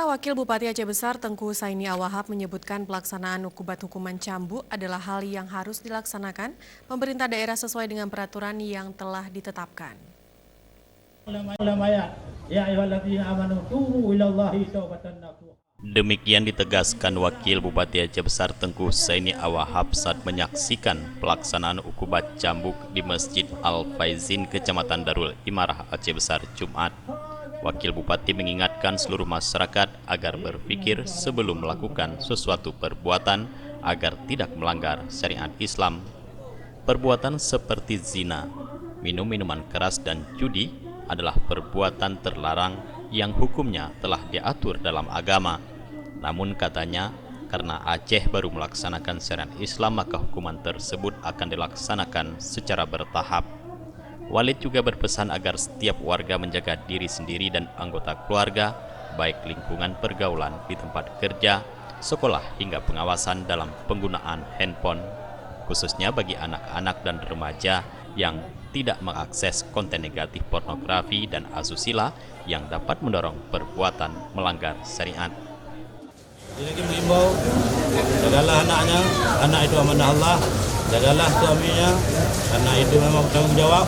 Wakil Bupati Aceh Besar Tengku Saini Awahab menyebutkan pelaksanaan ukubat hukuman cambuk adalah hal yang harus dilaksanakan pemerintah daerah sesuai dengan peraturan yang telah ditetapkan. Demikian ditegaskan Wakil Bupati Aceh Besar Tengku Saini Awahab saat menyaksikan pelaksanaan ukubat cambuk di Masjid Al-Faizin, Kecamatan Darul Imarah, Aceh Besar, Jumat. Wakil Bupati mengingatkan seluruh masyarakat agar berpikir sebelum melakukan sesuatu perbuatan agar tidak melanggar syariat Islam. Perbuatan seperti zina, minum minuman keras dan judi adalah perbuatan terlarang yang hukumnya telah diatur dalam agama. Namun katanya, karena Aceh baru melaksanakan syariat Islam, maka hukuman tersebut akan dilaksanakan secara bertahap. Walid juga berpesan agar setiap warga menjaga diri sendiri dan anggota keluarga, baik lingkungan pergaulan di tempat kerja, sekolah hingga pengawasan dalam penggunaan handphone, khususnya bagi anak-anak dan remaja yang tidak mengakses konten negatif pornografi dan asusila yang dapat mendorong perbuatan melanggar syariat. Lagi mengimbau, jagalah anaknya, anak itu amanah Allah, jagalah suaminya, karena itu memang bertanggung jawab,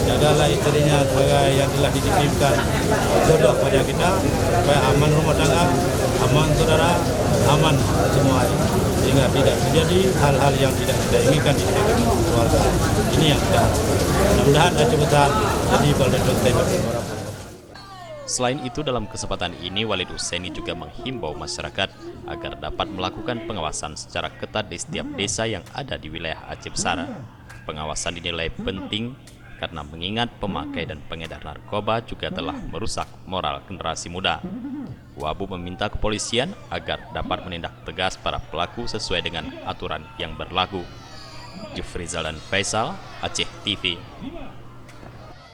jagalah istrinya sebagai yang telah dititipkan jodoh pada kita, supaya aman rumah tangga, aman saudara, aman semua, sehingga tidak terjadi hal-hal yang tidak kita inginkan di tengah keluarga. Ini yang kita harapkan. Mudah-mudahan Aceh Besar jadi baldatun taibat. Selain itu, dalam kesempatan ini Walid Husaini juga menghimbau masyarakat agar dapat melakukan pengawasan secara ketat di setiap desa yang ada di wilayah Aceh Besar. Pengawasan dinilai penting karena mengingat pemakai dan pengedar narkoba juga telah merusak moral generasi muda. Wabu meminta kepolisian agar dapat menindak tegas para pelaku sesuai dengan aturan yang berlaku. Jufrizal dan Faisal, Aceh TV.